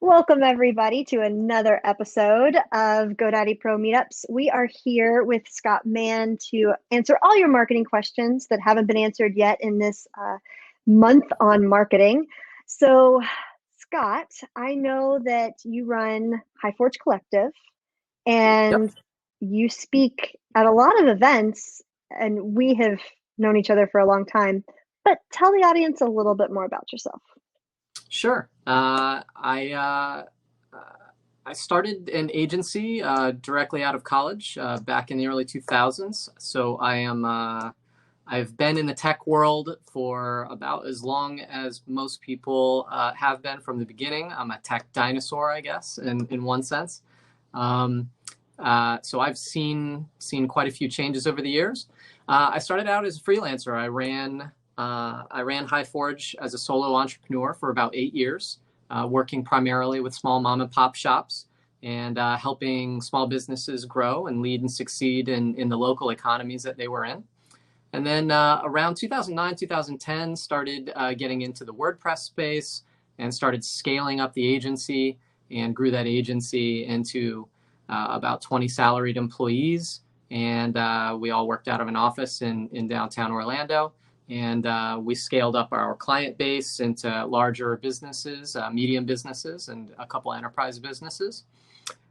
Welcome, everybody, to another episode of GoDaddy Pro Meetups. We are here with Scott Mann to answer all your marketing questions that haven't been answered yet in this month on marketing. So, Scott, I know that you run High Forge Collective Yep, and you speak at a lot of events, and we have known each other for a long time. But tell the audience a little bit more about yourself. sure. I started an agency directly out of college back in the early 2000s. So I've been in the tech world for about as long as most people have been from the beginning. I'm a tech dinosaur, I guess, in one sense. Um, so I've seen quite a few changes over the years. I started out as a freelancer. I ran High Forge as a solo entrepreneur for about 8 years, working primarily with small mom and pop shops and helping small businesses grow and lead and succeed in the local economies that they were in. And then around 2009, 2010, started getting into the WordPress space and started scaling up the agency and grew that agency into about 20 salaried employees. And we all worked out of an office in downtown Orlando. And we scaled up our client base into larger businesses, medium businesses, and a couple enterprise businesses.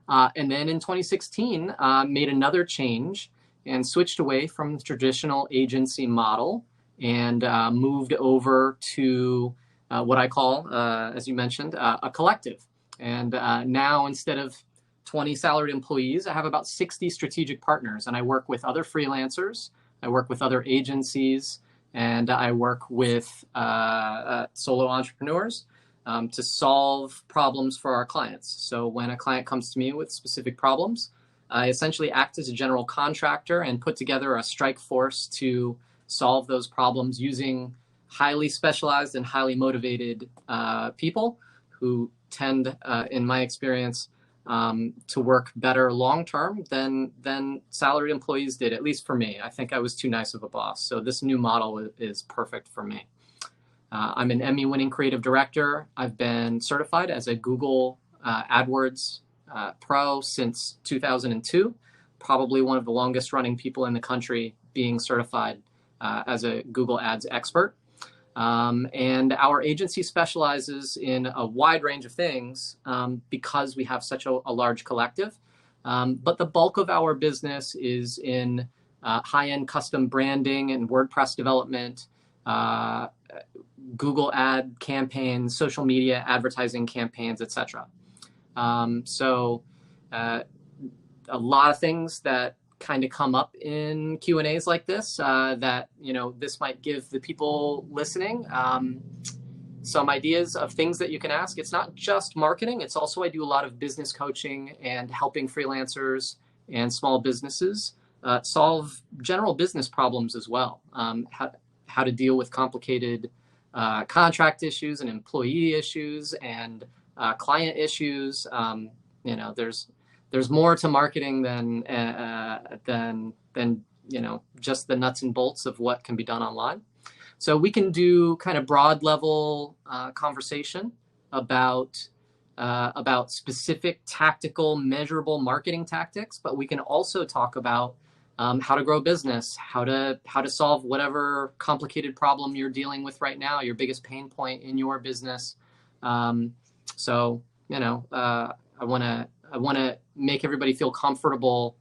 And then in 2016, made another change and switched away from the traditional agency model and moved over to what I call, as you mentioned, a collective. And now instead of 20 salaried employees, I have about 60 strategic partners, and I work with other freelancers, I work with other agencies, and I work with solo entrepreneurs to solve problems for our clients. So when a client comes to me with specific problems, I essentially act as a general contractor and put together a strike force to solve those problems using highly specialized and highly motivated people who tend, in my experience, to work better long term than salaried employees did, at least for me. I think I was too nice of a boss. So this new model is perfect for me. I'm an Emmy-winning creative director. I've been certified as a Google AdWords Pro since 2002, probably one of the longest running people in the country being certified as a Google Ads expert. And our agency specializes in a wide range of things because we have such a large collective. But the bulk of our business is in high-end custom branding and WordPress development, Google ad campaigns, social media advertising campaigns, etc. So a lot of things that kind of come up in Q&As like this that, this might give the people listening some ideas of things that you can ask. It's not just marketing. It's also, I do a lot of business coaching and helping freelancers and small businesses solve general business problems as well. How to deal with complicated contract issues and employee issues and client issues. There's more to marketing than just the nuts and bolts of what can be done online. So we can do kind of broad level conversation about specific tactical, measurable marketing tactics, but we can also talk about how to grow business, how to solve whatever complicated problem you're dealing with right now, your biggest pain point in your business. I want to make everybody feel comfortable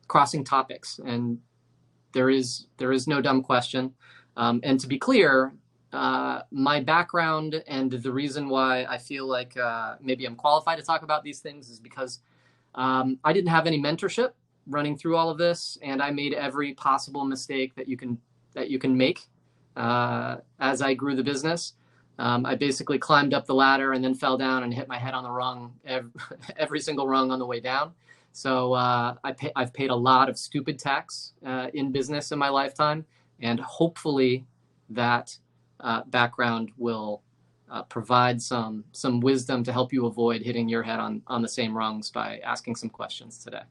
crossing topics, and there is no dumb question. And to be clear, my background and the reason why I feel like maybe I'm qualified to talk about these things is because I didn't have any mentorship running through all of this, and I made every possible mistake that you can make as I grew the business. I basically climbed up the ladder and then fell down and hit my head on the rung, every single rung on the way down. So I've paid a lot of stupid tax in business in my lifetime, and hopefully that background will provide some wisdom to help you avoid hitting your head on the same rungs by asking some questions today.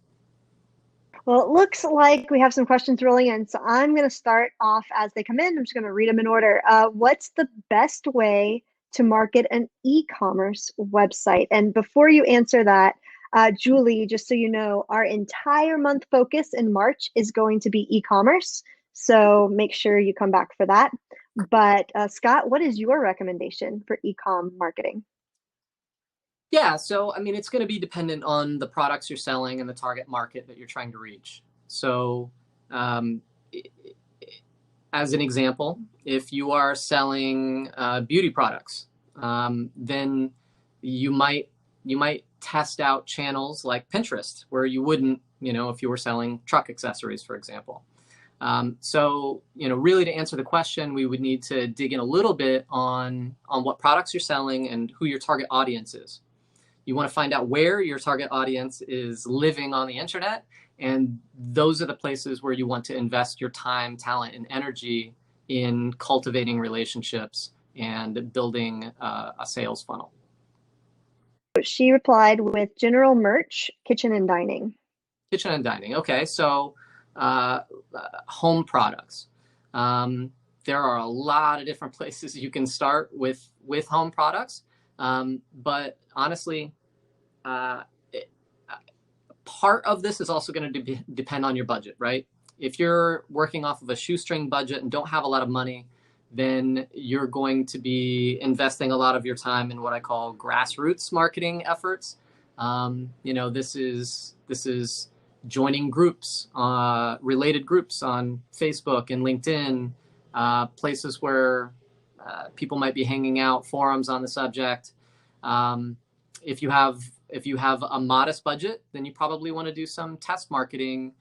Well, it looks like we have some questions rolling in. So I'm going to start off as they come in. I'm just going to read them in order. What's the best way to market an e-commerce website? And before you answer that, Julie, just so you know, our entire month focus in March is going to be e-commerce. So make sure you come back for that. But Scott, what is your recommendation for e-com marketing? Yeah, so I mean, it's going to be dependent on the products you're selling and the target market that you're trying to reach. So, um, as an example, if you are selling beauty products, then you might test out channels like Pinterest, where you wouldn't, if you were selling truck accessories, for example. So, really to answer the question, we would need to dig in a little bit on what products you're selling and who your target audience is. You want to find out where your target audience is living on the internet, and those are the places where you want to invest your time, talent, and energy in cultivating relationships and building a sales funnel. She replied with general merch, kitchen and dining. Kitchen and dining. Okay, so home products. There are a lot of different places you can start with home products, but honestly, part of this is also going to depend on your budget, right? If you're working off of a shoestring budget and don't have a lot of money, then you're going to be investing a lot of your time in what I call grassroots marketing efforts. This is joining groups, related groups on Facebook and LinkedIn, places where people might be hanging out, forums on the subject. If you have a modest budget, then you probably want to do some test marketing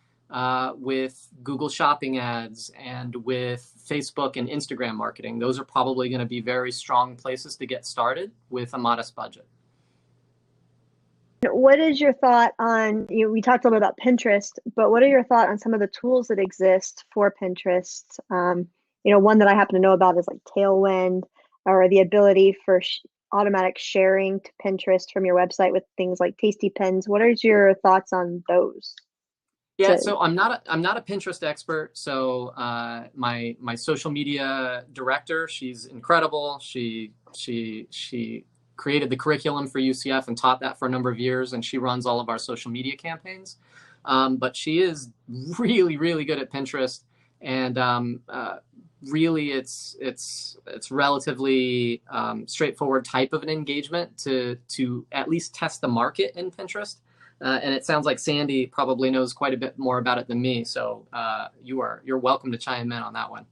with Google Shopping ads and with Facebook and Instagram marketing. Those are probably going to be very strong places to get started with a modest budget. What is your thought on, we talked a little bit about Pinterest, but what are your thoughts on some of the tools that exist for Pinterest? One that I happen to know about is like Tailwind, or the ability for automatic sharing to Pinterest from your website with things like Tasty Pens. What are your thoughts on those? Yeah, so I'm not a Pinterest expert. So my social media director, she's incredible. She created the curriculum for UCF and taught that for a number of years, and she runs all of our social media campaigns. But she is really, really good at Pinterest, and really it's relatively straightforward type of an engagement to at least test the market in Pinterest. And it sounds like Sandy probably knows quite a bit more about it than me. So you're welcome to chime in on that one.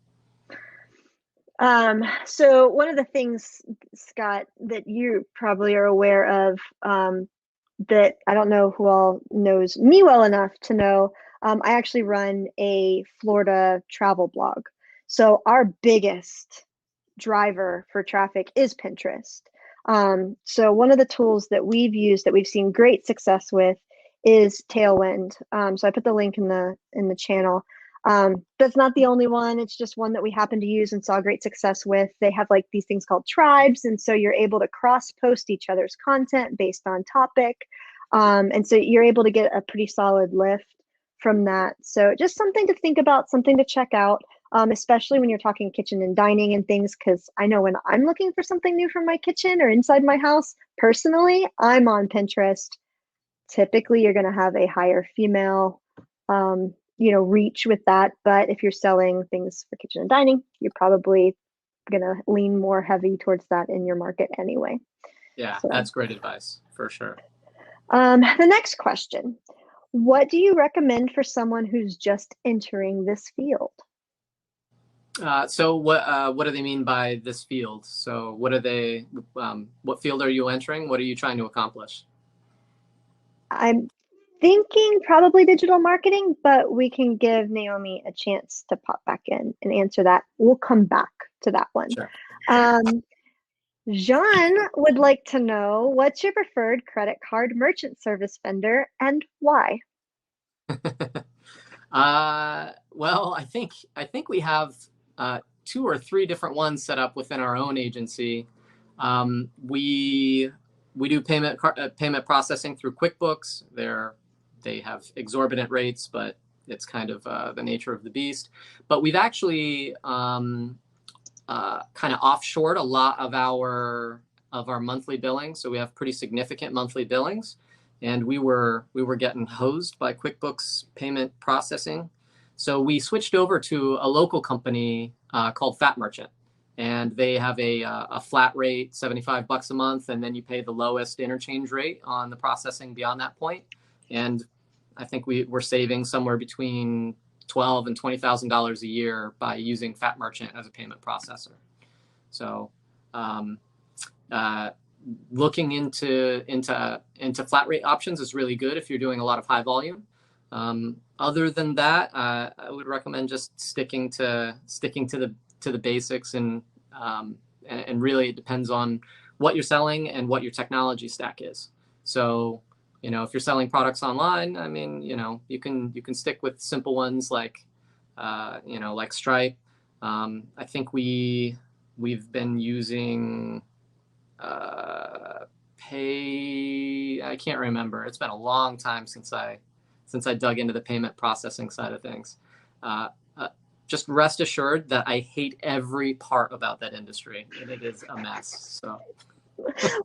So one of the things, Scott, that you probably are aware of, that I don't know who all knows me well enough to know, I actually run a Florida travel blog. So our biggest driver for traffic is Pinterest. So one of the tools that we've used that we've seen great success with is Tailwind. So I put the link in the channel. That's not the only one. It's just one that we happen to use and saw great success with. They have like these things called tribes, and so you're able to cross post each other's content based on topic. And so you're able to get a pretty solid lift from that. So just something to think about, something to check out. Especially when you're talking kitchen and dining and things, because I know when I'm looking for something new for my kitchen or inside my house, personally, I'm on Pinterest. Typically, you're going to have a higher female, reach with that. But if you're selling things for kitchen and dining, you're probably going to lean more heavy towards that in your market anyway. Yeah, so that's great advice for sure. The next question: what do you recommend for someone who's just entering this field? So what do they mean by this field? So what field are you entering? What are you trying to accomplish? I'm thinking probably digital marketing, but we can give Naomi a chance to pop back in and answer that. We'll come back to that one. Sure. Jean would like to know, what's your preferred credit card merchant service vendor and why? Well, I think we have 2 or 3 different ones set up within our own agency. We do payment processing through QuickBooks. They have exorbitant rates, but it's kind of the nature of the beast. But we've actually kind of offshored a lot of our monthly billing. So we have pretty significant monthly billings, and we were getting hosed by QuickBooks payment processing. So we switched over to a local company called Fat Merchant, and they have a flat rate, $75 a month, and then you pay the lowest interchange rate on the processing beyond that point. And I think we're saving somewhere between $12,000 and $20,000 a year by using Fat Merchant as a payment processor. So looking into flat rate options is really good if you're doing a lot of high volume. Other than that, I would recommend just sticking to the basics, and really it depends on what you're selling and what your technology stack is. So, if you're selling products online, I mean, you can stick with simple ones like like Stripe. I think we've been using I can't remember. It's been a long time since I dug into the payment processing side of things. Just rest assured that I hate every part about that industry, and it is a mess. So.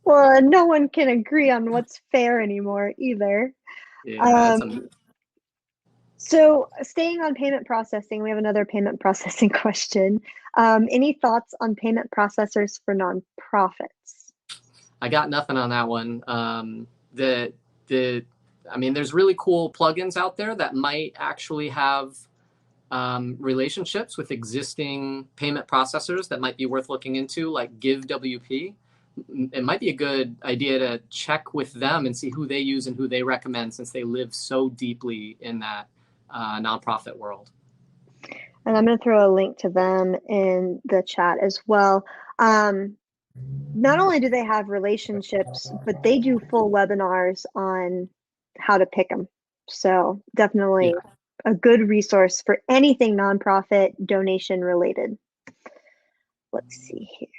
Well, no one can agree on what's fair anymore either. Yeah, so staying on payment processing, we have another payment processing question. Any thoughts on payment processors for nonprofits? I got nothing on that one. I mean, there's really cool plugins out there that might actually have relationships with existing payment processors that might be worth looking into, like GiveWP. It might be a good idea to check with them and see who they use and who they recommend, since they live so deeply in that nonprofit world. And I'm going to throw a link to them in the chat as well. Not only do they have relationships, but they do full webinars on how to pick them. So definitely a good resource for anything nonprofit donation related. Let's see here.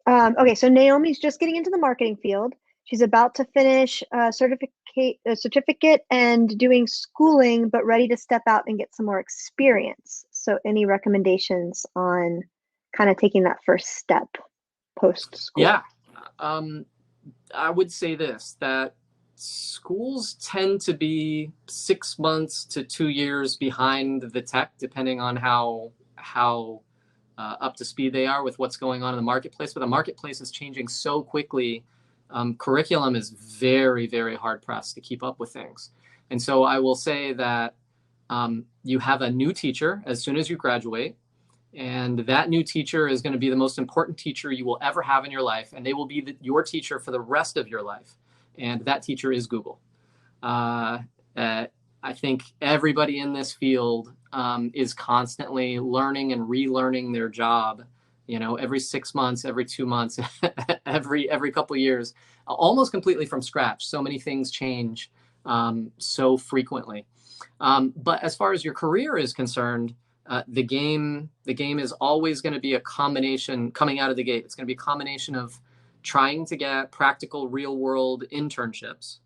Okay, so Naomi's just getting into the marketing field. She's about to finish a certificate and doing schooling, but ready to step out and get some more experience. So any recommendations on kind of taking that first step post-school? Yeah, I would say this, that schools tend to be 6 months to 2 years behind the tech, depending on how up to speed they are with what's going on in the marketplace. But the marketplace is changing so quickly. Curriculum is very, very hard pressed to keep up with things. And so I will say that you have a new teacher as soon as you graduate, and that new teacher is going to be the most important teacher you will ever have in your life, and they will be your teacher for the rest of your life. And that teacher is Google. I think everybody in this field is constantly learning and relearning their job, every 6 months, every 2 months, every couple of years, almost completely from scratch. So many things change so frequently. But as far as your career is concerned, the game is always going to be a combination coming out of the gate. It's going to be a combination of trying to get practical, real world internships,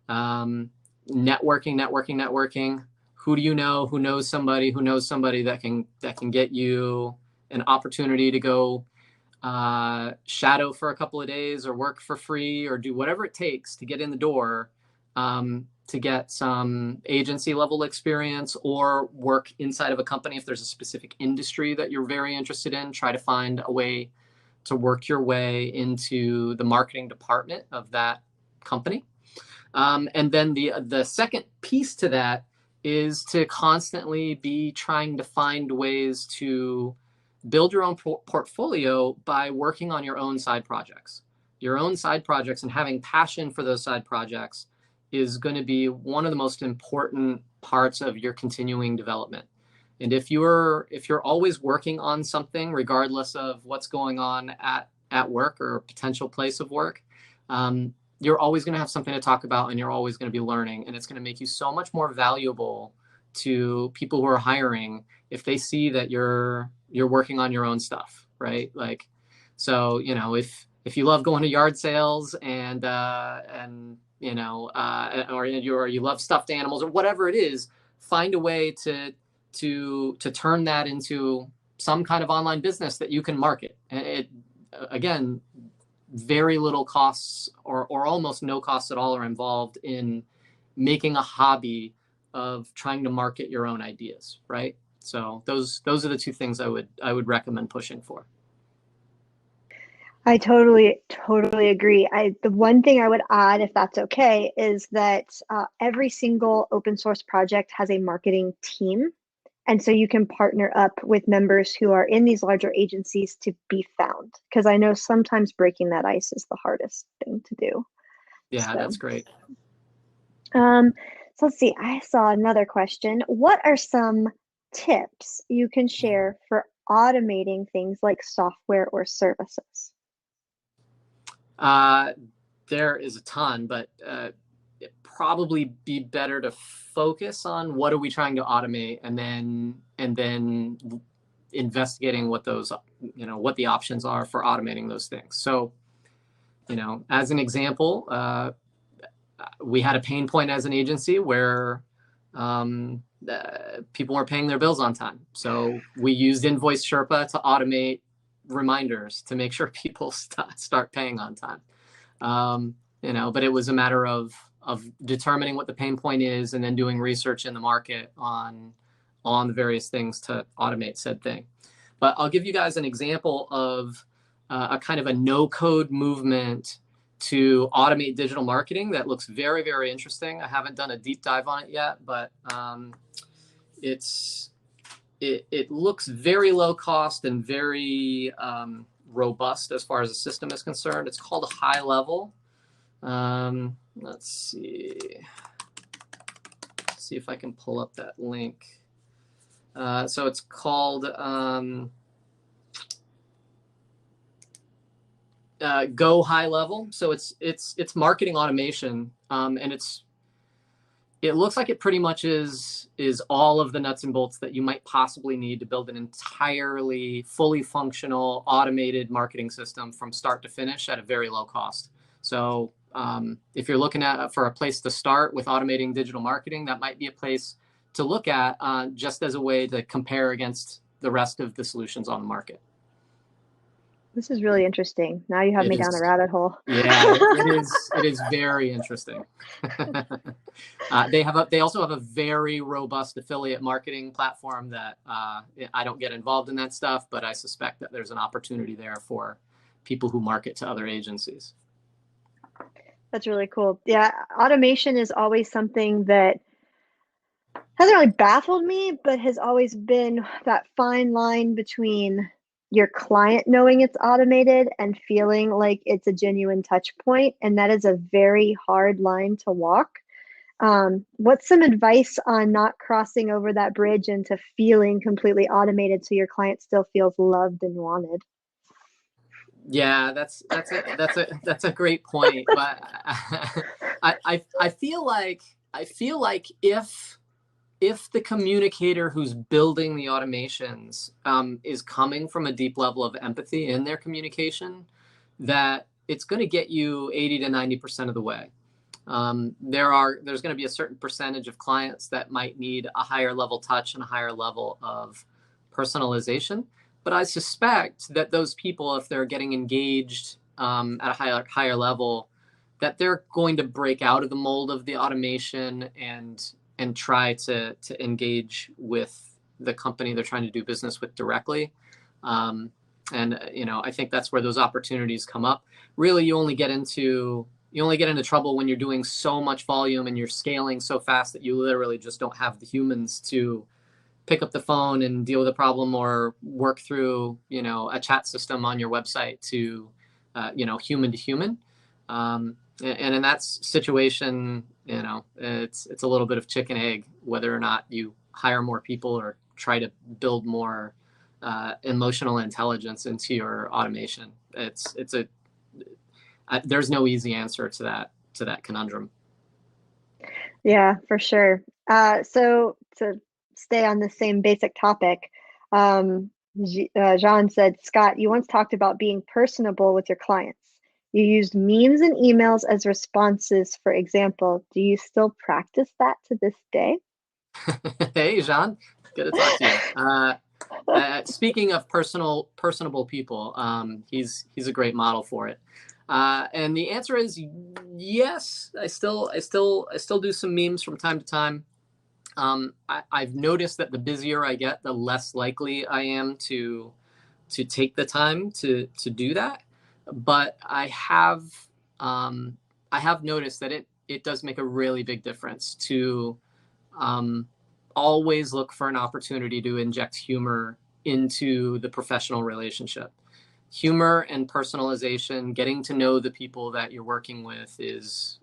networking. Who do you know? Who knows somebody that can get you an opportunity to go shadow for a couple of days, or work for free, or do whatever it takes to get in the door, to get some agency level experience, or work inside of a company. If there's a specific industry that you're very interested in, try to find a way to work your way into the marketing department of that company. And then the second piece to that is to constantly be trying to find ways to build your own portfolio by working on your own side projects. Your own side projects and having passion for those side projects is going to be one of the most important parts of your continuing development. And if you're always working on something, regardless of what's going on at work or a potential place of work, you're always going to have something to talk about, and you're always going to be learning. And it's going to make you so much more valuable to people who are hiring if they see that you're working on your own stuff, right? Like, so, if you love going to yard sales and or you love stuffed animals or whatever it is, find a way to turn that into some kind of online business that you can market. And it, again, very little costs or almost no costs at all are involved in making a hobby of trying to market your own ideas, right? So those are the two things I would recommend pushing for. I totally agree. The one thing I would add, if that's okay, is that every single open source project has a marketing team. And so you can partner up with members who are in these larger agencies to be found. Because I know sometimes breaking that ice is the hardest thing to do. Yeah, so, that's great. So let's see, I saw another question. What are some tips you can share for automating things like software or services? There is a ton, but it'd probably be better to focus on what are we trying to automate, and then investigating what those, what the options are for automating those things. So, as an example, we had a pain point as an agency where people weren't paying their bills on time. So we used Invoice Sherpa to automate reminders to make sure people start paying on time. But it was a matter of determining what the pain point is and then doing research in the market on the various things to automate said thing. But I'll give you guys an example of a kind of a no-code movement to automate digital marketing that looks very, very interesting. I haven't done a deep dive on it yet, but it looks very low cost and very robust as far as the system is concerned. It's called a high level. Let's see if I can pull up that link. So it's called Go High Level. So it's marketing automation, and it looks like it pretty much is all of the nuts and bolts that you might possibly need to build an entirely fully functional automated marketing system from start to finish at a very low cost. So if you're looking for a place to start with automating digital marketing, that might be a place to look at just as a way to compare against the rest of the solutions on the market. This is really interesting. Now you have me down a rabbit hole. Yeah, it is very interesting. They also have a very robust affiliate marketing platform that I don't get involved in that stuff, but I suspect that there's an opportunity there for people who market to other agencies. That's really cool. Yeah, automation is always something that hasn't really baffled me, but has always been that fine line between your client knowing it's automated and feeling like it's a genuine touch point. And that is a very hard line to walk. What's some advice on not crossing over that bridge into feeling completely automated so your client still feels loved and wanted? Yeah, that's a great point. But I feel like if the communicator who's building the automations is coming from a deep level of empathy in their communication, that it's going to get you 80 to 90% of the way. There's going to be a certain percentage of clients that might need a higher level touch and a higher level of personalization. But I suspect that those people, if they're getting engaged at a higher level, that they're going to break out of the mold of the automation and try to engage with the company they're trying to do business with directly. And I think that's where those opportunities come up. Really, you only get into trouble when you're doing so much volume and you're scaling so fast that you literally just don't have the humans to pick up the phone and deal with a problem or work through, a chat system on your website to, human to human. And in that situation, it's a little bit of chicken egg, whether or not you hire more people or try to build more emotional intelligence into your automation. There's no easy answer to that conundrum. Yeah, for sure. So to stay on the same basic topic, Jean said, Scott, you once talked about being personable with your clients. You used memes and emails as responses, for example. Do you still practice that to this day? Hey, Jean, good to talk to you. Speaking of personable people, he's a great model for it. And the answer is yes. I still do some memes from time to time. I've noticed that the busier I get, the less likely I am to take the time to do that. But I have noticed that it does make a really big difference to always look for an opportunity to inject humor into the professional relationship. Humor and personalization, getting to know the people that you're working with is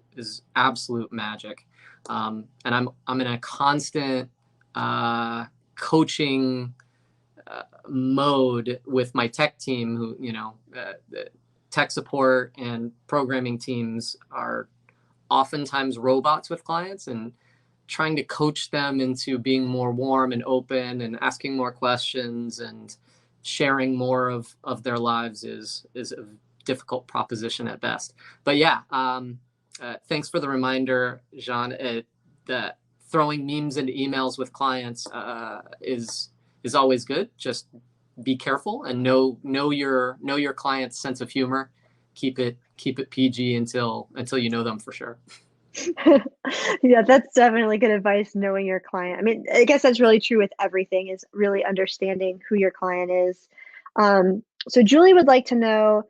absolute magic. And I'm in a constant coaching mode with my tech team, who the tech support and programming teams are oftentimes robots with clients, and trying to coach them into being more warm and open and asking more questions and sharing more of their lives is a difficult proposition at best. But yeah, thanks for the reminder, Jean. That throwing memes into emails with clients is always good. Just be careful and know your client's sense of humor. Keep it PG until you know them for sure. Yeah, that's definitely good advice, knowing your client. I mean, I guess that's really true with everything, is really understanding who your client is. So Julie would like to know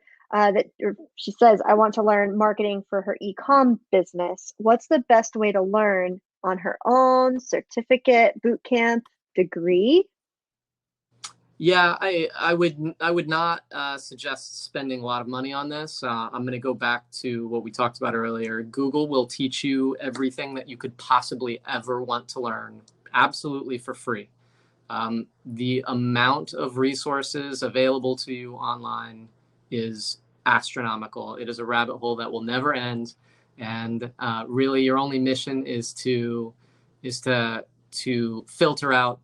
she says, I want to learn marketing for her e-com business. What's the best way to learn? On her own, certificate, boot camp, degree? Yeah, I would not suggest spending a lot of money on this. I'm going to go back to what we talked about earlier. Google will teach you everything that you could possibly ever want to learn, absolutely for free. The amount of resources available to you online is astronomical. It is a rabbit hole that will never end, and really, your only mission is to filter out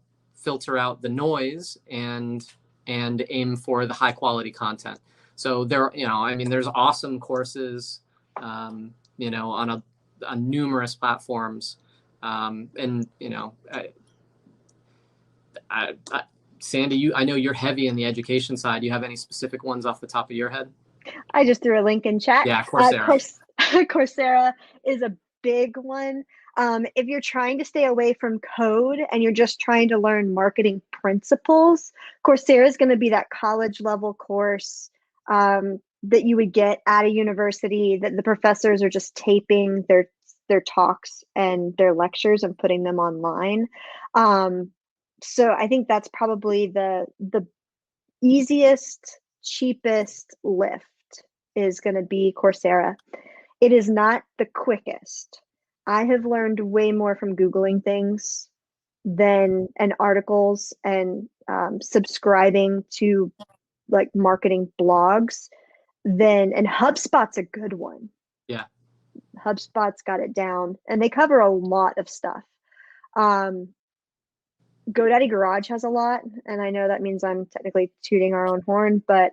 the noise and aim for the high quality content. So there's awesome courses, on numerous platforms, and Sandy, I know you're heavy in the education side. You have any specific ones off the top of your head? I just threw a link in chat. Yeah, Coursera. Coursera is a big one. If you're trying to stay away from code and you're just trying to learn marketing principles, Coursera is going to be that college level course that you would get at a university, that the professors are just taping their talks and their lectures and putting them online. So I think that's probably the easiest, cheapest lift is going to be Coursera. It is not the quickest. I have learned way more from Googling things and articles and subscribing to like marketing blogs and HubSpot's a good one. Yeah. HubSpot's got it down, and they cover a lot of stuff. GoDaddy Garage has a lot, and I know that means I'm technically tooting our own horn, but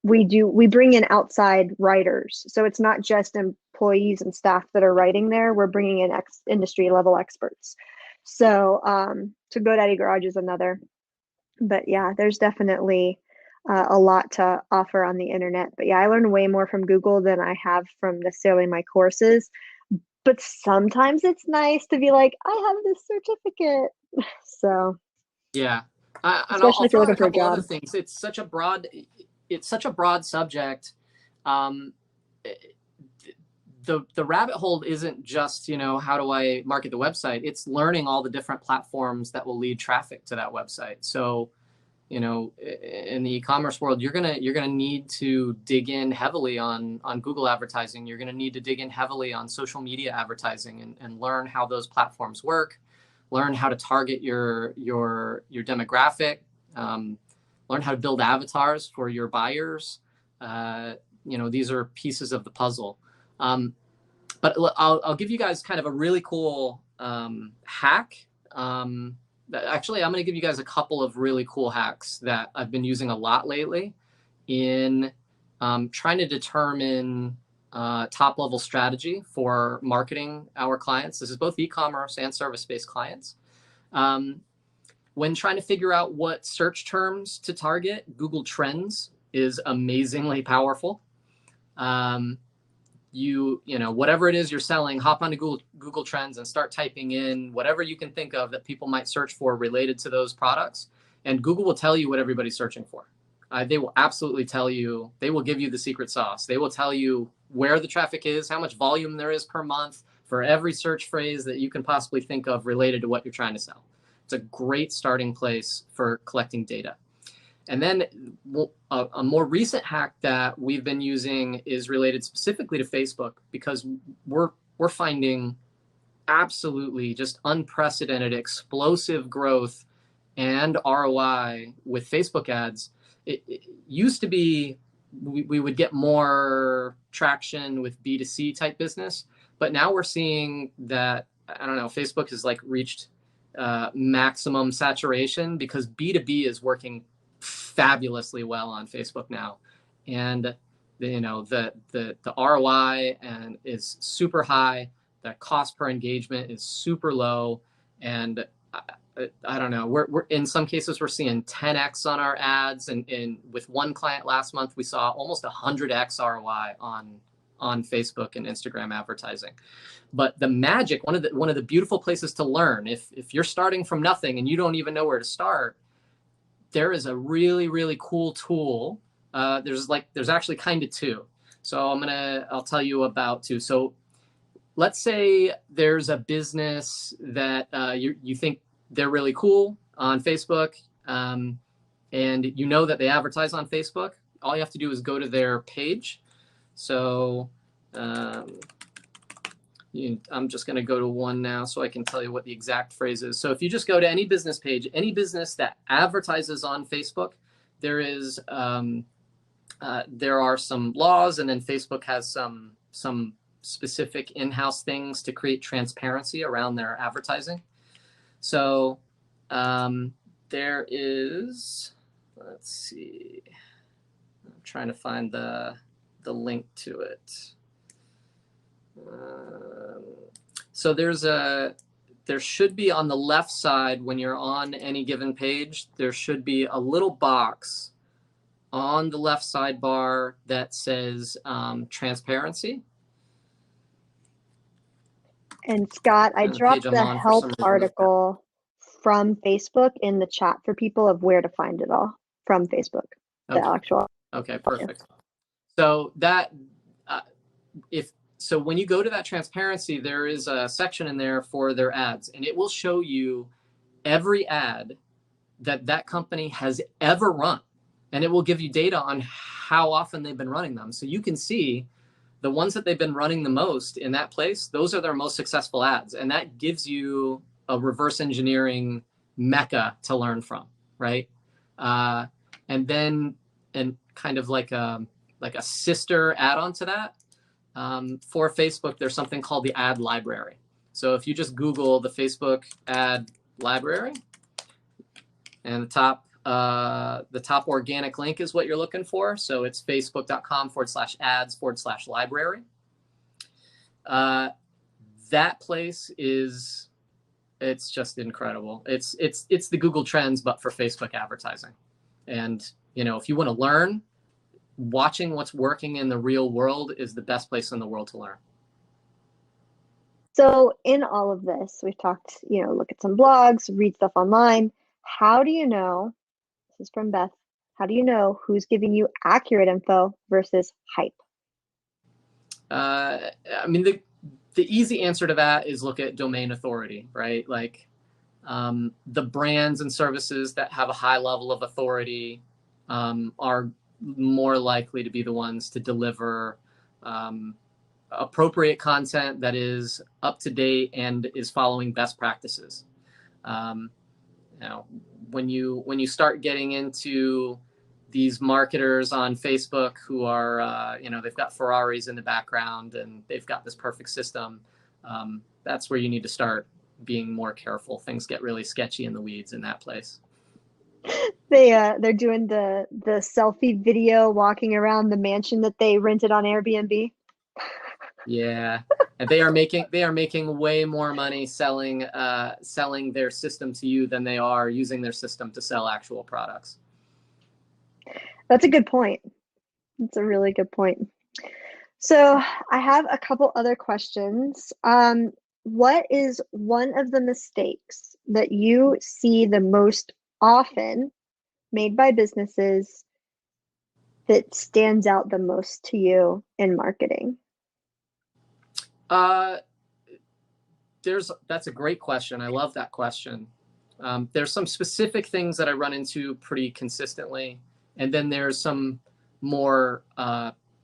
we bring in outside writers, so it's not just employees and staff that are writing there. We're bringing in industry level experts. So GoDaddy Garage is another. But yeah, there's definitely a lot to offer on the internet. But yeah, I learned way more from Google than I have from necessarily my courses. But sometimes it's nice to be like, I have this certificate. So yeah, especially if you're looking for a job. Other things. It's such a broad subject. The rabbit hole isn't just, how do I market the website? It's learning all the different platforms that will lead traffic to that website. So, in the e-commerce world, you're gonna need to dig in heavily on Google advertising. You're gonna need to dig in heavily on social media advertising and learn how those platforms work. Learn how to target your demographic. Learn how to build avatars for your buyers. These are pieces of the puzzle. But I'll give you guys kind of a really cool hack. Actually, I'm going to give you guys a couple of really cool hacks that I've been using a lot lately in trying to determine top level strategy for marketing our clients. This is both e-commerce and service-based clients. When trying to figure out what search terms to target, Google Trends is amazingly powerful. You know, whatever it is you're selling, hop onto Google Trends and start typing in whatever you can think of that people might search for related to those products. And Google will tell you what everybody's searching for. They will absolutely tell you, they will give you the secret sauce. They will tell you where the traffic is, how much volume there is per month for every search phrase that you can possibly think of related to what you're trying to sell. It's a great starting place for collecting data. And then a more recent hack that we've been using is related specifically to Facebook, because we're finding absolutely just unprecedented explosive growth and ROI with Facebook ads. It used to be we would get more traction with B2C type business, but now we're seeing that, I don't know, Facebook has like reached maximum saturation, because B2B is working fabulously well on Facebook now. And you know, the ROI and is super high. The cost per engagement is super low. And I don't know, we're in some cases we're seeing 10x on our ads, and with one client last month we saw almost 100x ROI on Facebook and Instagram advertising. But the magic, one of the beautiful places to learn, if you're starting from nothing and you don't even know where to start, there is a really, really cool tool. There's actually kind of two. So I'll tell you about two. So let's say there's a business that you think they're really cool on Facebook, and you know that they advertise on Facebook. All you have to do is go to their page. So I'm just going to go to one now so I can tell you what the exact phrase is. So if you just go to any business page, any business that advertises on Facebook, there are some laws, and then Facebook has some specific in-house things to create transparency around their advertising. So there is, let's see, I'm trying to find the link to it. So there should be on the left side, when you're on any given page, there should be a little box on the left sidebar that says transparency. And Scott, I dropped the help article from Facebook in the chat for people of where to find it all from Facebook. Okay. The actual. Okay, perfect. So that so when you go to that transparency, there is a section in there for their ads, and it will show you every ad that company has ever run, and it will give you data on how often they've been running them. So you can see the ones that they've been running the most in that place, those are their most successful ads. And that gives you a reverse engineering mecca to learn from, right? And then, and kind of like a sister add-on to that, for Facebook, there's something called the ad library. So if you just Google the Facebook ad library, and the top organic link is what you're looking for. So it's facebook.com/ads/library. That place it's just incredible. It's the Google Trends, but for Facebook advertising. And you know, if you want to learn, watching what's working in the real world is the best place in the world to learn. So in all of this, we've talked, look at some blogs, read stuff online. How do you know, this is from Beth, how do you know who's giving you accurate info versus hype? I mean, the easy answer to that is look at domain authority, right? Like the brands and services that have a high level of authority are more likely to be the ones to deliver appropriate content that is up to date and is following best practices. When you start getting into these marketers on Facebook who are, they've got Ferraris in the background and they've got this perfect system, that's where you need to start being more careful. Things get really sketchy in the weeds in that place. They're doing the selfie video walking around the mansion that they rented on Airbnb. Yeah, and they are making way more money selling their system to you than they are using their system to sell actual products. That's a good point. That's a really good point. So I have a couple other questions. What is one of the mistakes that you see the most often made by businesses that stands out the most to you in marketing? Uh, that's a great question. I love that question. There's some specific things that I run into pretty consistently, and then there's some more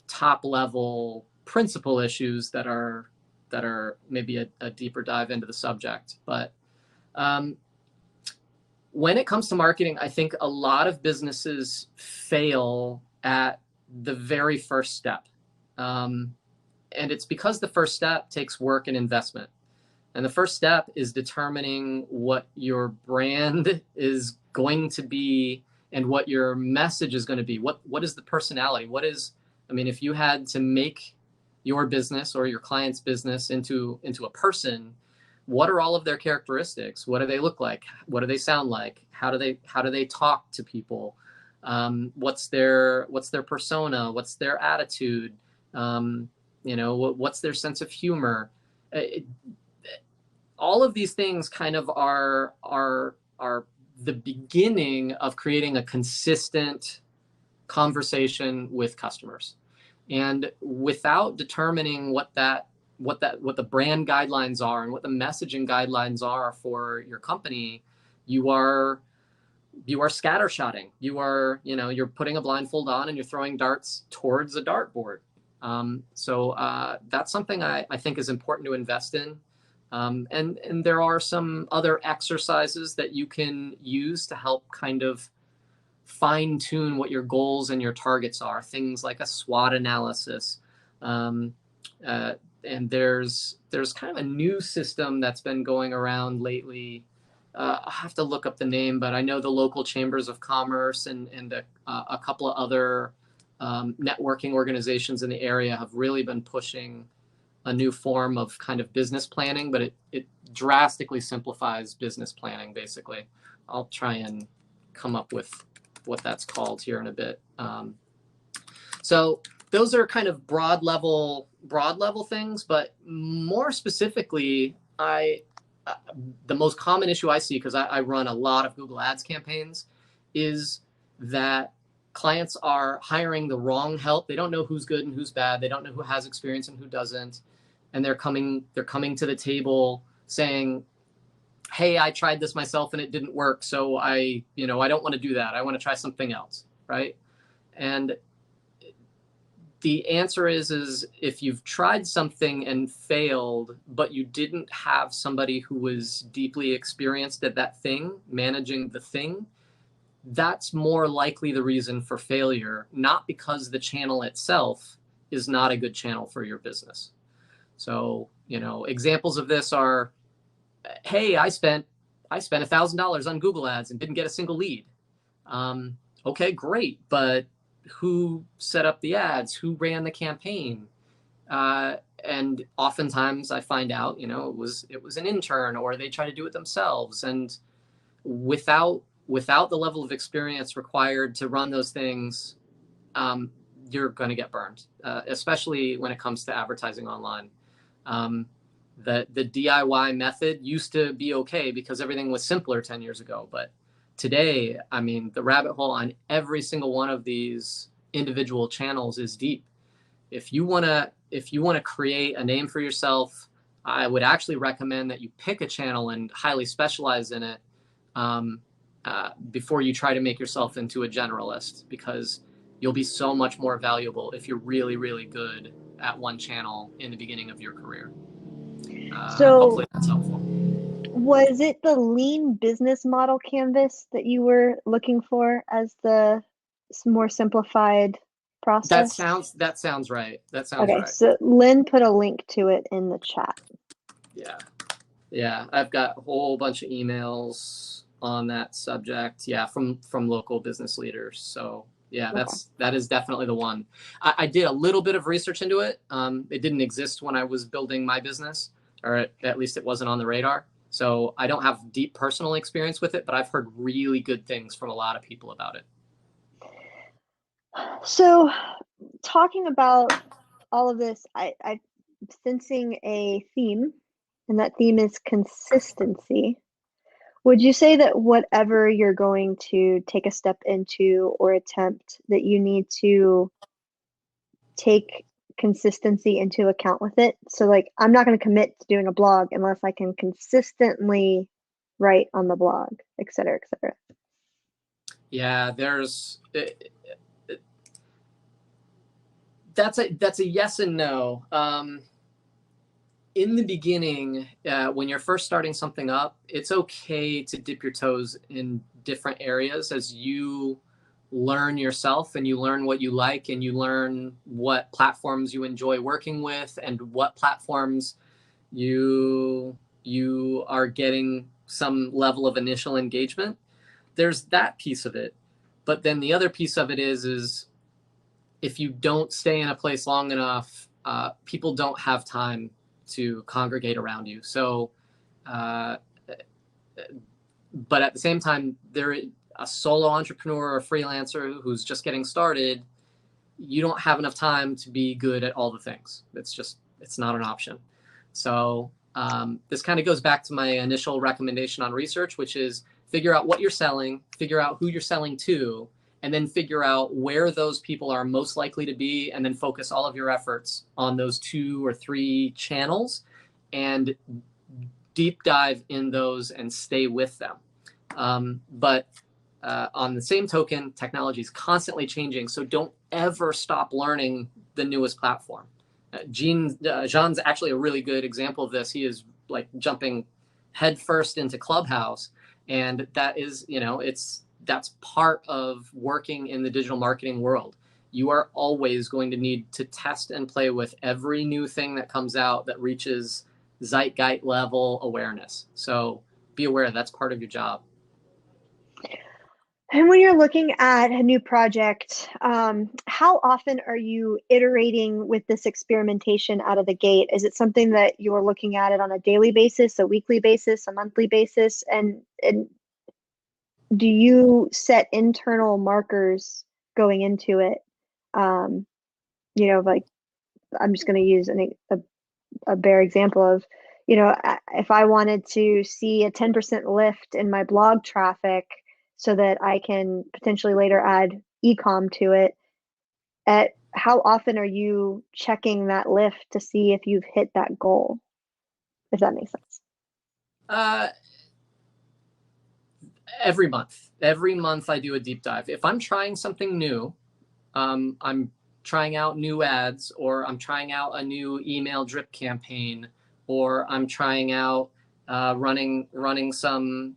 top level principal issues that are maybe a deeper dive into the subject. But um, when it comes to marketing, I think a lot of businesses fail at the very first step. And it's because the first step takes work and investment. And the first step is determining what your brand is going to be and what your message is going to be. What is the personality? I mean, if you had to make your business or your client's business into a person, what are all of their characteristics? What do they look like? What do they sound like? How do they talk to people? What's their persona? What's their attitude? What's their sense of humor? All of these things kind of are the beginning of creating a consistent conversation with customers. And without determining what the brand guidelines are and what the messaging guidelines are for your company, you are scattershotting. You're putting a blindfold on and you're throwing darts towards a dartboard. So that's something I think is important to invest in. And there are some other exercises that you can use to help kind of fine tune what your goals and your targets are. Things like a SWOT analysis. And there's kind of a new system that's been going around lately. I'll have to look up the name, but I know the local chambers of commerce and a couple of other networking organizations in the area have really been pushing a new form of kind of business planning, but it drastically simplifies business planning, basically. I'll try and come up with what that's called here in a bit. So those are kind of broad level things, but more specifically, the most common issue I see, because I run a lot of Google Ads campaigns, is that clients are hiring the wrong help. They don't know who's good and who's bad. They don't know who has experience and who doesn't. And they're coming to the table saying, hey, I tried this myself and it didn't work. So I don't want to do that. I want to try something else. Right. And the answer is if you've tried something and failed, but you didn't have somebody who was deeply experienced at that thing, managing the thing, that's more likely the reason for failure, not because the channel itself is not a good channel for your business. So, examples of this are, hey, I spent $1,000 on Google Ads and didn't get a single lead. Okay, great, but who set up the ads? Who ran the campaign? And oftentimes I find out, it was an intern, or they try to do it themselves. And without the level of experience required to run those things, you're going to get burned, especially when it comes to advertising online. The DIY method used to be okay because everything was simpler 10 years ago. But today, I mean, the rabbit hole on every single one of these individual channels is deep. If you want to create a name for yourself, I would actually recommend that you pick a channel and highly specialize in it before you try to make yourself into a generalist, because you'll be so much more valuable if you're really, really good at one channel in the beginning of your career. So hopefully that's helpful. was it the lean business model canvas that you were looking for as the more simplified process? That sounds right. Okay, Right. so Lynn put a link to it in the chat. Yeah. I've got a whole bunch of emails on that subject. Yeah, from local business leaders. So Yeah, Okay. that is definitely the one. I did a little bit of research into it. It didn't exist when I was building my business, or at least it wasn't on the radar. So I don't have deep personal experience with it, but I've heard really good things from a lot of people about it. So talking about all of this, I'm sensing a theme, and that theme is consistency. Would you say that whatever you're going to take a step into or attempt, that you need to take consistency into account with it? So, like, I'm not going to commit to doing a blog unless I can consistently write on the blog, et cetera, et cetera. Yeah, that's a yes and no. In the beginning, when you're first starting something up, it's okay to dip your toes in different areas as you learn yourself and you learn what you like and you learn what platforms you enjoy working with and what platforms you are getting some level of initial engagement. There's that piece of it. But then the other piece of it is if you don't stay in a place long enough, people don't have time to congregate around you. So, uh, but at the same time, a solo entrepreneur or freelancer who's just getting started, you don't have enough time to be good at all the things. It's not an option. So this kind of goes back to my initial recommendation on research, which is figure out what you're selling, figure out who you're selling to, and then figure out where those people are most likely to be, and then focus all of your efforts on those 2 or 3 channels and deep dive in those and stay with them. But on the same token, technology is constantly changing, so don't ever stop learning the newest platform. Jean's actually a really good example of this. He is like jumping headfirst into Clubhouse, and that is, that's part of working in the digital marketing world. You are always going to need to test and play with every new thing that comes out that reaches zeitgeist level awareness. So be aware that's part of your job. And when you're looking at a new project, how often are you iterating with this experimentation out of the gate? Is it something that you're looking at it on a daily basis, a weekly basis, a monthly basis? And do you set internal markers going into it? Like, I'm just going to use a bare example of, if I wanted to see a 10% lift in my blog traffic so that I can potentially later add ecom to it, at how often are you checking that lift to see if you've hit that goal? If that makes sense. Uh, every month I do a deep dive. If I'm trying something new, I'm trying out new ads, or I'm trying out a new email drip campaign, or I'm trying out running some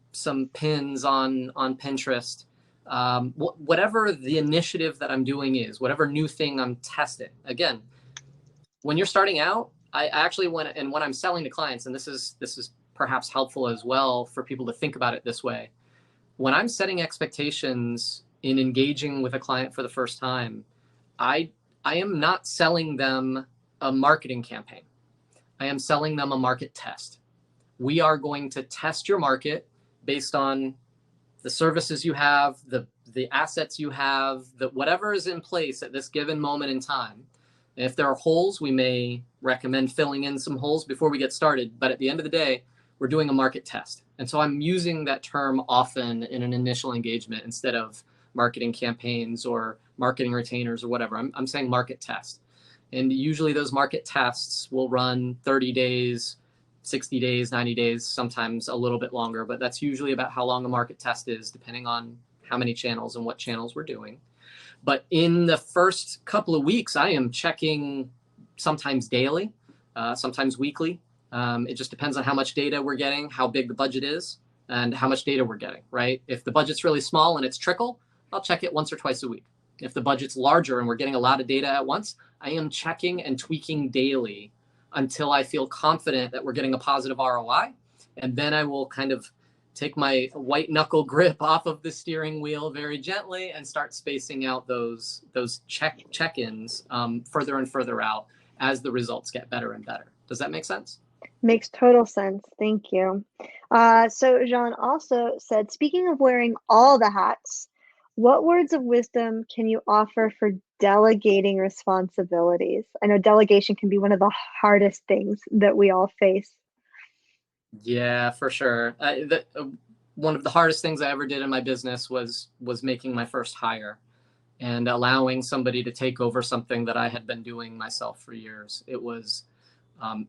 pins on Pinterest. Whatever the initiative that I'm doing is, whatever new thing I'm testing. Again, when you're starting out, I actually when I'm selling to clients, and this is perhaps helpful as well for people to think about it this way. When I'm setting expectations in engaging with a client for the first time, I am not selling them a marketing campaign. I am selling them a market test. We are going to test your market based on the services you have, the assets you have, whatever is in place at this given moment in time. And if there are holes, we may recommend filling in some holes before we get started. But at the end of the day, we're doing a market test. And so I'm using that term often in an initial engagement instead of marketing campaigns or marketing retainers or whatever. I'm saying market test. And usually those market tests will run 30 days, 60 days, 90 days, sometimes a little bit longer. But that's usually about how long a market test is, depending on how many channels and what channels we're doing. But in the first couple of weeks, I am checking sometimes daily, sometimes weekly. It just depends on how much data we're getting, how big the budget is, and how much data we're getting, right? If the budget's really small and it's trickle, I'll check it once or twice a week. If the budget's larger and we're getting a lot of data at once, I am checking and tweaking daily until I feel confident that we're getting a positive ROI. And then I will kind of take my white knuckle grip off of the steering wheel very gently and start spacing out those check-ins further and further out as the results get better and better. Does that make sense? Makes total sense. Thank you. So Jean also said, speaking of wearing all the hats, what words of wisdom can you offer for delegating responsibilities? I know delegation can be one of the hardest things that we all face. Yeah, for sure. One of the hardest things I ever did in my business was making my first hire and allowing somebody to take over something that I had been doing myself for years. It was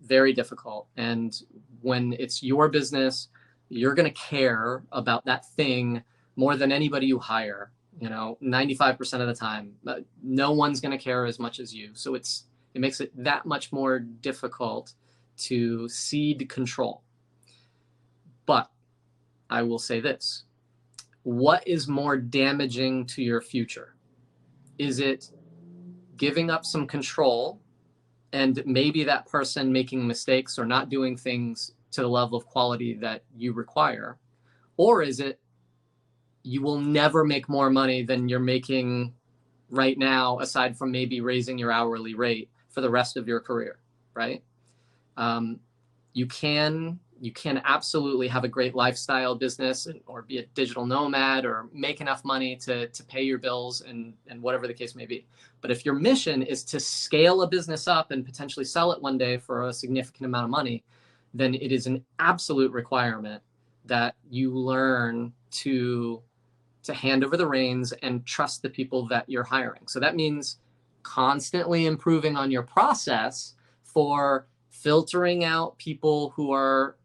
very difficult. And when it's your business, you're going to care about that thing more than anybody you hire. 95% of the time, no one's going to care as much as you. So it makes it that much more difficult to cede control. But I will say this: what is more damaging to your future? Is it giving up some control and maybe that person making mistakes or not doing things to the level of quality that you require? Or is it you will never make more money than you're making right now, aside from maybe raising your hourly rate for the rest of your career, right? You can absolutely have a great lifestyle business or be a digital nomad or make enough money to pay your bills and whatever the case may be. But if your mission is to scale a business up and potentially sell it one day for a significant amount of money, then it is an absolute requirement that you learn to hand over the reins and trust the people that you're hiring. So that means constantly improving on your process for filtering out people who are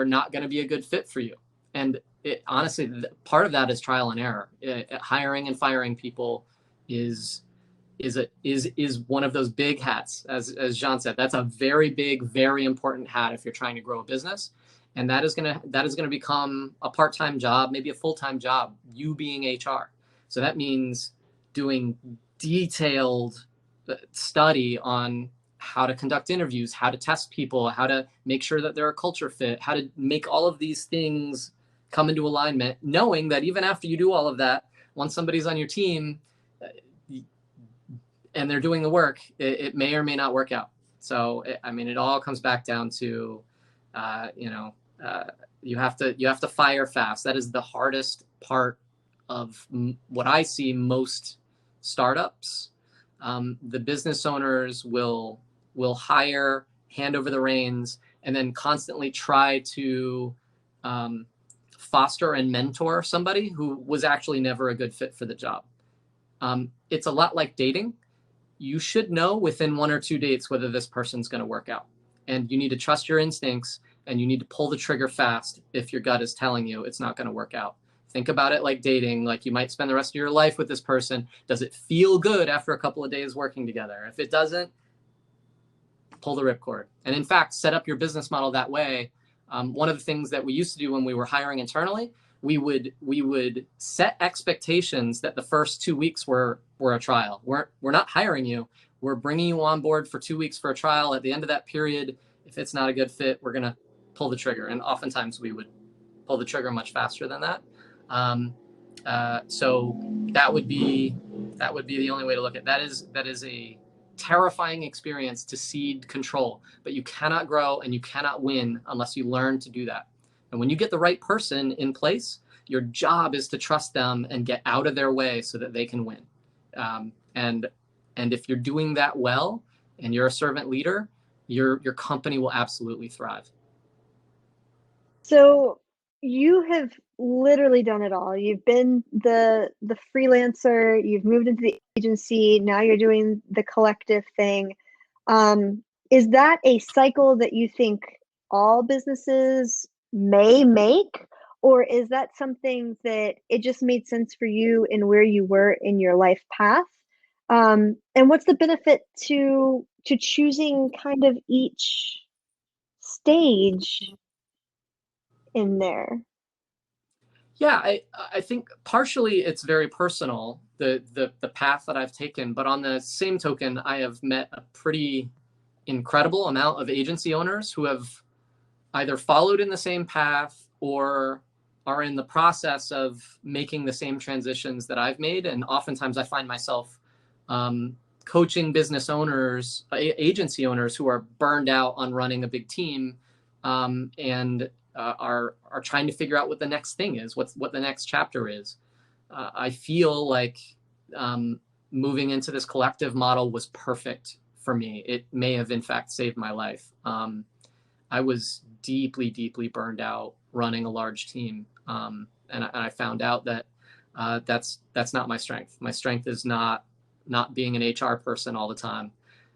not going to be a good fit for you. And honestly, part of that is trial and error. Hiring and firing people is one of those big hats, as Jean said. That's a very big, very important hat if you're trying to grow a business. And that is gonna become a part-time job, maybe a full-time job, you being HR. So that means doing detailed study on how to conduct interviews, how to test people, how to make sure that they're a culture fit, how to make all of these things come into alignment, knowing that even after you do all of that, once somebody's on your team and they're doing the work, it may or may not work out. So, it all comes back down to, you have to fire fast. That is the hardest part of what I see most startups. The business owners will hire, hand over the reins, and then constantly try to foster and mentor somebody who was actually never a good fit for the job. It's a lot like dating. You should know within 1 or 2 dates whether this person's going to work out. And you need to trust your instincts, and you need to pull the trigger fast if your gut is telling you it's not going to work out. Think about it like dating. Like, you might spend the rest of your life with this person. Does it feel good after a couple of days working together? If it doesn't, pull the ripcord. And in fact, set up your business model that way. One of the things that we used to do when we were hiring internally, we would set expectations that the first 2 weeks were a trial. We're not hiring you. We're bringing you on board for 2 weeks for a trial. At the end of that period, if it's not a good fit, we're going to pull the trigger. And oftentimes we would pull the trigger much faster than that. So that would be the only way to look at it. That is a terrifying experience to cede control, but you cannot grow and you cannot win unless you learn to do that. And when you get the right person in place, your job is to trust them and get out of their way so that they can win. And if you're doing that well and you're a servant leader, your company will absolutely thrive. So you have literally done it all. You've been the freelancer, you've moved into the agency, now you're doing the collective thing. Is that a cycle that you think all businesses may make, or is that something that it just made sense for you and where you were in your life path? And what's the benefit to choosing kind of each stage in there? Yeah, I think partially it's very personal, the path that I've taken, but on the same token, I have met a pretty incredible amount of agency owners who have either followed in the same path or are in the process of making the same transitions that I've made. And oftentimes I find myself coaching business owners, agency owners who are burned out on running a big team, and are trying to figure out what the next thing is, what the next chapter is. I feel like moving into this collective model was perfect for me. It may have in fact saved my life. I was deeply, deeply burned out running a large team. And I found out that that's not my strength. My strength is not being an HR person all the time.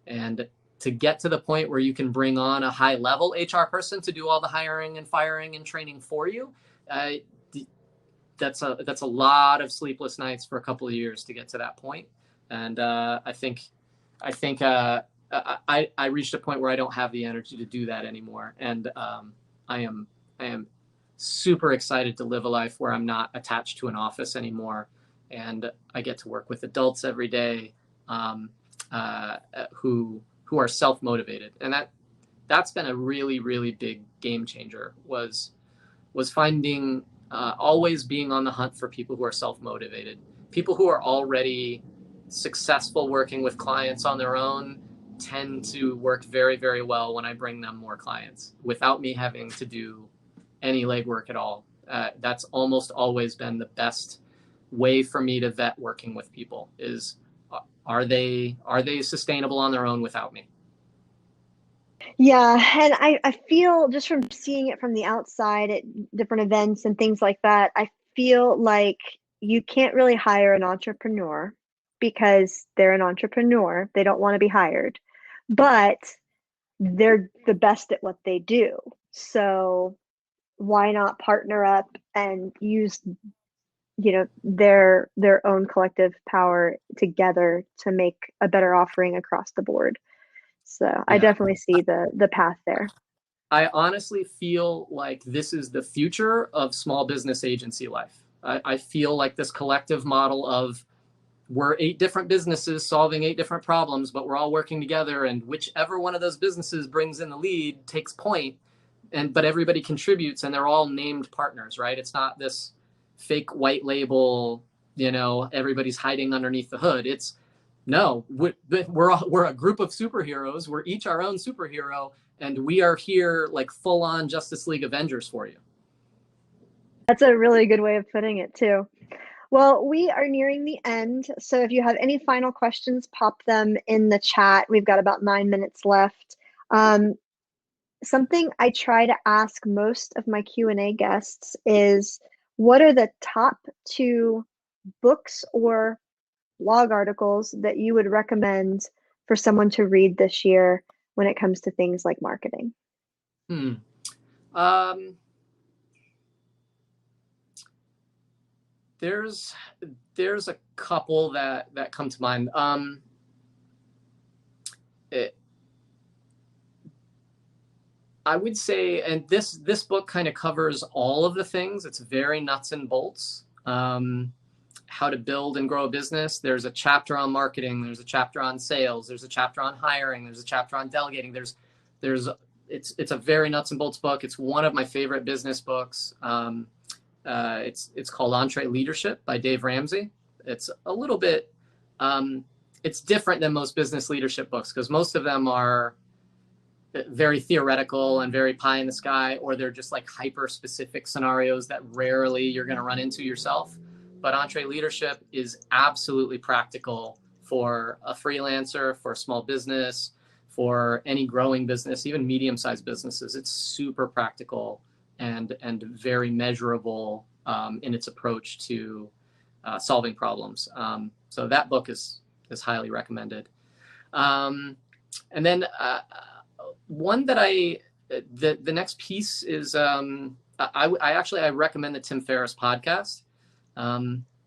And to get to the point where you can bring on a high level HR person to do all the hiring and firing and training for you, that's a lot of sleepless nights for a couple of years to get to that point. And I think I reached a point where I don't have the energy to do that anymore. And I am super excited to live a life where I'm not attached to an office anymore, and I get to work with adults every day who are self-motivated. And that's been a really, really big game changer, was finding always being on the hunt for people who are self-motivated, people who are already successful working with clients on their own tend to work very, very well when I bring them more clients without me having to do any legwork at all. That's almost always been the best way for me to vet working with people, is are they sustainable on their own without me? Yeah, and I feel, just from seeing it from the outside at different events and things like that, I feel like you can't really hire an entrepreneur because they're an entrepreneur. They don't want to be hired, but they're the best at what they do. So why not partner up and use, their own collective power together to make a better offering across the board? So I Yeah. definitely see the path there. I honestly feel like this is the future of small business agency life. I feel like this collective model of, we're 8 different businesses solving 8 different problems, but we're all working together, and whichever one of those businesses brings in the lead takes point, but everybody contributes and they're all named partners, right? It's not this fake white label, everybody's hiding underneath the hood. It's, no, we're a group of superheroes. We're each our own superhero, and we are here like full on Justice League Avengers for you. That's a really good way of putting it too. Well, we are nearing the end. So if you have any final questions, pop them in the chat. We've got about 9 minutes left. Something I try to ask most of my Q&A guests is, what are the top 2 books or blog articles that you would recommend for someone to read this year when it comes to things like marketing? There's a couple that come to mind. I would say, and this book kind of covers all of the things. It's very nuts and bolts. How to build and grow a business. There's a chapter on marketing. There's a chapter on sales. There's a chapter on hiring. There's a chapter on delegating. It's a very nuts and bolts book. It's one of my favorite business books. It's called Entree Leadership by Dave Ramsey. It's a little bit, it's different than most business leadership books, because most of them are very theoretical and very pie in the sky, or they're just like hyper specific scenarios that rarely you're going to run into yourself. But Entree Leadership is absolutely practical for a freelancer, for a small business, for any growing business, even medium-sized businesses. It's super practical and very measurable in its approach to solving problems. So that book is highly recommended. And then one that the next piece is, I recommend the Tim Ferriss podcast.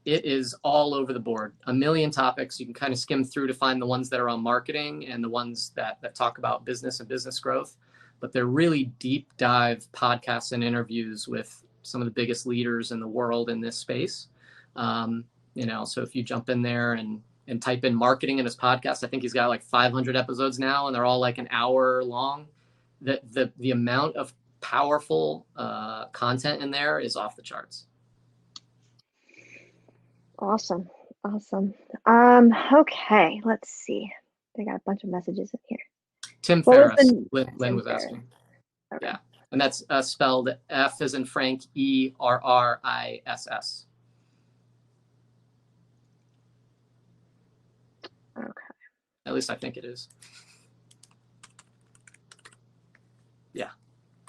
It is all over the board, a million topics. You can kind of skim through to find the ones that are on marketing and the ones that talk about business and business growth. But they're really deep dive podcasts and interviews with some of the biggest leaders in the world in this space. So if you jump in there and type in marketing in his podcast, I think he's got like 500 episodes now, and they're all like an hour long. The amount of powerful content in there is off the charts. Awesome. Awesome. Okay, let's see. I got a bunch of messages in here. Tim What was Ferriss, the Lynn was asking. Okay. Yeah, and that's spelled F as in Frank, E-R-R-I-S-S. Okay. At least I think it is. Yeah.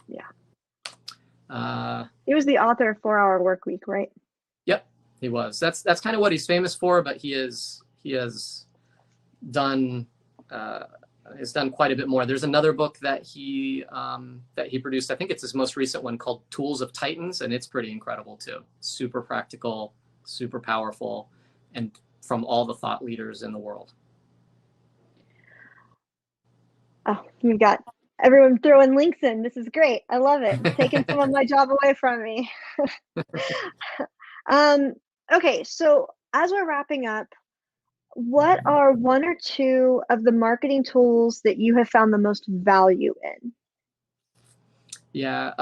Yeah. He was the author of 4 Hour Workweek, right? Yep, he was. That's kind of what he's famous for, but he has done quite a bit more. There's another book that he produced. I think it's his most recent one, called Tools of Titans, and it's pretty incredible too. Super practical, super powerful, and from all the thought leaders in the world. Oh, you've got everyone throwing links in. This is great. I love it. It's taking some of my job away from me. Okay, so as we're wrapping up, what are 1 or 2 of the marketing tools that you have found the most value in? Yeah,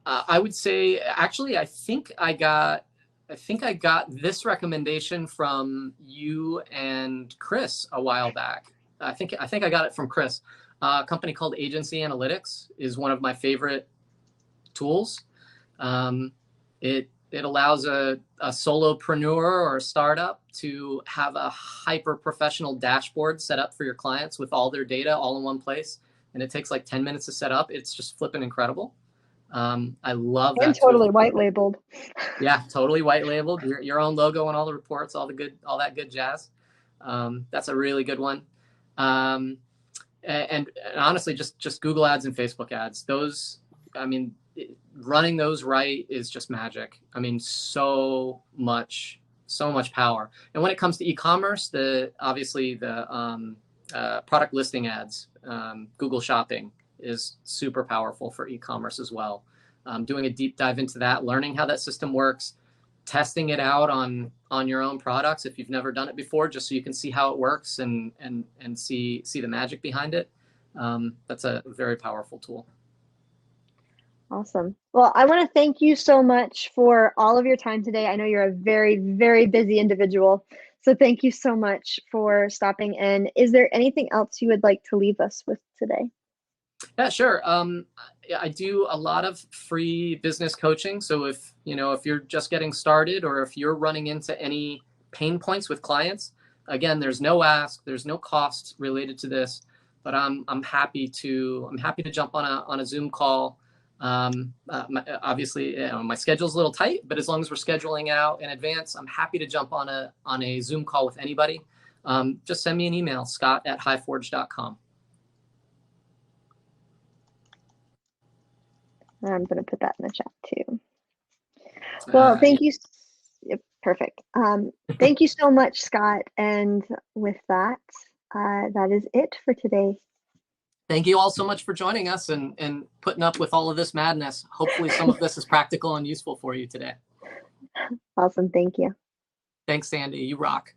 I would say, actually, I think I got this recommendation from you and Chris a while back. I think I got it from Chris. A company called Agency Analytics is one of my favorite tools. It allows a solopreneur or a startup to have a hyper professional dashboard set up for your clients with all their data all in one place, and it takes like 10 minutes to set up. It's just flipping incredible. I love that. And totally white labeled. Yeah, totally white labeled. Your own logo and all the reports, all that good jazz. That's a really good one. And honestly, just Google ads and Facebook ads. Those, I mean, running those right is just magic. I mean, so much power. And when it comes to e-commerce, obviously the product listing ads, Google Shopping is super powerful for e-commerce as well. Doing a deep dive into that, learning how that system works, testing it out on your own products if you've never done it before, just so you can see how it works and see the magic behind it. That's a very powerful tool. Awesome. Well, I want to thank you so much for all of your time today. I know you're a very, very busy individual. So thank you so much for stopping in. Is there anything else you would like to leave us with today? Yeah, sure. I do a lot of free business coaching. So if you're just getting started, or if you're running into any pain points with clients, again, there's no ask, there's no cost related to this, but I'm happy to jump on a Zoom call. Obviously, my schedule's a little tight, but as long as we're scheduling out in advance, I'm happy to jump on a Zoom call with anybody. Just send me an email, scott@highforge.com. I'm going to put that in the chat too. Well, thank you. Perfect. Thank you so much, Scott. And with that, that is it for today. Thank you all so much for joining us and putting up with all of this madness. Hopefully some of this is practical and useful for you today. Awesome. Thank you. Thanks, Sandy. You rock.